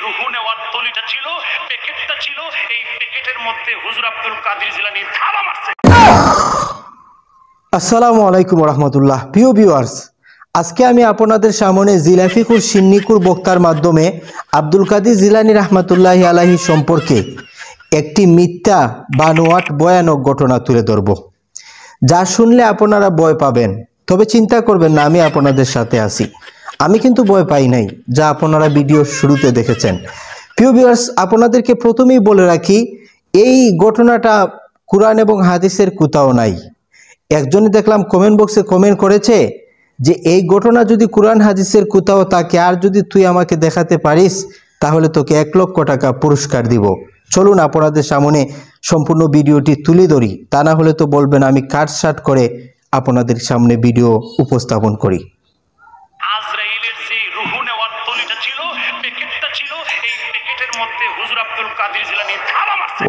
রুহু নেওয়ার তলিটা ছিল, প্যাকেটটা ছিল, এই প্যাকেটের মধ্যে হুজুর আব্দুল কাদের জিলানী ধাবা মারছে। আসসালামু আলাইকুম রহমতুল্লাহ। প্রিয় ভিউয়ার্স, আজকে আমি আপনাদের সামনে জিলাফিকুর সিন্নিকুর বক্তার মাধ্যমে আব্দুল কাদের জিলানী রহমতুল্লাহি আলাইহি সম্পর্কে একটি মিথ্যা বানোয়াট ভয়ানক ঘটনা তুলে ধরব, যা শুনলে আপনারা ভয় পাবেন। তবে চিন্তা করবেন না, আমি আপনাদের সাথে আছি। আমি কিন্তু ভয় পাই নাই, যা আপনারা ভিডিওর শুরুতে দেখেছেন। প্রিয় ভিউয়ার্স, আপনাদেরকে প্রথমেই বলে রাখি, এই ঘটনাটা কুরআন এবং হাদিসের কোথাও নাই। একজনই দেখলাম কমেন্ট বক্সে কমেন্ট করেছে যে এই ঘটনা যদি কুরআন হাদিসের কোথাও থাকে আর যদি তুই আমাকে দেখাতে পারিস তাহলে তোকে 1 লক্ষ টাকা পুরস্কার দিব। চলুন আপনাদের সামনে সম্পূর্ণ ভিডিওটি তুলে ধরি, তা না হলে তো বলবেন আমি কাটসাট করে আপনাদের সামনে ভিডিও উপস্থাপন করি। আজরাইলের যে রুহু নেওয়ার তলিটা ছিল, প্যাকেটটা ছিল, এই প্যাকেটের মধ্যে হুজুর আব্দুল কাদের জিলানী ধাবা মারছে।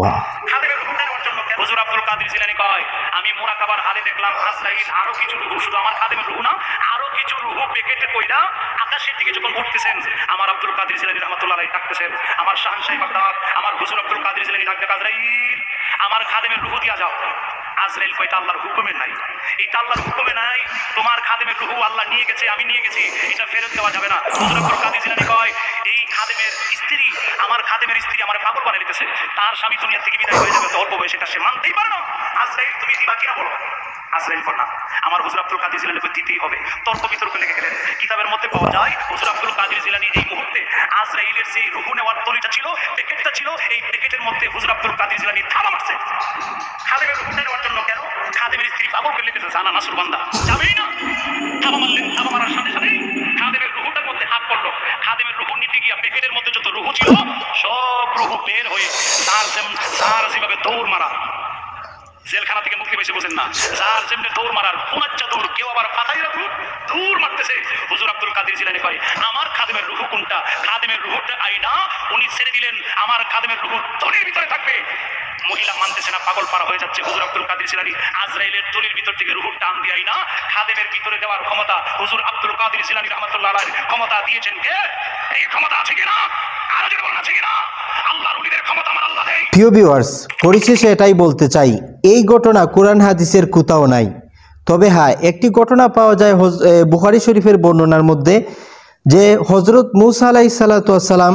খাদেমের রুহুটা নেওয়ার জন্য হুজুর আব্দুল কাদের জিলানী কয়, আমি মুরাকাবার হালে দেখলাম আজরাইল আরো কিছু রুহু, শুধু আমার খাদেমের রুহু না, আরো কিছু রুহু প্যাকেটে কইরা আকাশের দিকে যখন উঠতেছেন, আমার আব্দুল কাদের জিলানী রহমাতুল্লাহ আলাইহি ডাকতেছেন, আমার শাহনশাহী বাগদাদ, আমার হুজুর আব্দুল কাদের জিলানী ডাকতে, আজরাইল আমার খাদেমের রুহু দিয়া যাও। আজরাইল কয়, এটা আল্লাহর হুকুমে নাই, এটা আল্লাহর হুকুমে নাই, তোমার খাদেমের রুহু আল্লাহ নিয়ে গেছে, আমি নিয়ে গেছি, এটা ফেরত দেওয়া যাবে না। হুজুর আব্দুল কাদের জিলানী কয়, এই খাদেমের স্ত্রী, আমার খাদেমের স্ত্রী আমার পাগল বানিয়ে দিতেছে, তার স্বামী দুনিয়া থেকে বিদায় হয়ে যাবে, তো অল্প বয়সে এটা সে মানতেই পারে না। আজরাইল তুমি দিবা কিনা বলো। আজরাইল কর না, আমার হুজুর আব্দুল কাদের জিলানী দিতেই হবে। তর্ক বিতর্ক লেগে গেলেন। কিতাবের মধ্যে পাওয়া যায় হুজুর আব্দুল কাদের জিলানী এই মুহূর্তে আজরাইলের যে রুহু নেওয়ার তলিটা ছিল, প্যাকেটটা ছিল, এই প্যাকেটের মধ্যে হুজুর আব্দুল কাদের জিলানী ধাবা মারছে। খাদেমের রুহুটা নেওয়ার জন্য কেন? খাদেমের স্ত্রী পাগল করে লেগেছে, জানা নাসুর বান্দা যাবেই না। ধাবা মারলেন, ধাবা মারার সাথে সাথেই খাদেমের রুহুটার মধ্যে হাত পড়লো। খাদেমের রুহু নিতে গিয়া প্যাকেটের মধ্যে যত রুহু ছিল সব রুহু বের হয়ে তার যেভাবে দৌড় মারা, জেলখানা থেকে মুক্তি পেয়েছে বুঝেন না, যার যেমনি দৌড় মারার পুনাচ্চা দৌড়, কেউ আবার ফাঁকাইরা দৌড় মারতেছে। হুজুর আব্দুল কাদের জিলানী কয়, আমার খাদেমের রুহু কোনটা? খাদেমের রুহুটা আইনা উনি ছেড়ে দিলেন, আমার খাদেমের রুহু তলির ভিতরে থাকবে। মহিলা মানতেছে না, পাগল পারা হয়ে যাচ্ছে। হুজুর আব্দুল কাদের জিলানী আজরাইলের তলির ভিতর থেকে রুহুর টান দিয়ে আইনা খাদেমের ভিতরে দেওয়ার ক্ষমতা হুজুর আব্দুল কাদের জিলানী রহমাতুল্লাহ আলাইহি ক্ষমতা দিয়েছেন কে? এই ক্ষমতা আছে কিনা? আরো যদি বলেন আছে কিনা? আল্লাহর ওলিদের ক্ষমতা আমার আল্লাহ দেয়। প্রিয় ভিউয়ার্স, পরিশেষে এটাই বলতে চাই, এই ঘটনা কুরআন হাদিসের কোথাও নাই। তবে হ্যাঁ, একটি ঘটনা পাওয়া যায় বুখারী শরীফের বর্ণনার মধ্যে, যে হজরত মুসা আলাইহিস সালাতু ওয়াস সালাম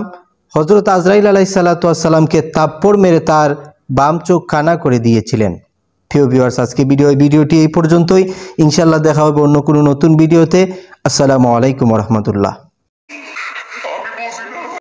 হজরত আজরাইল আলাইহিস সালাতু ওয়াস সালামকে থাপ্পড় মেরে তার বাম চোখ কানা করে দিয়েছিলেন। প্রিয় ভিউয়ার্স, আজকে ভিডিওটি এই পর্যন্তই। ইনশাআল্লাহ দেখা হবে অন্য কোনো নতুন ভিডিওতে। আসসালামু আলাইকুম রহমতুল্লাহ।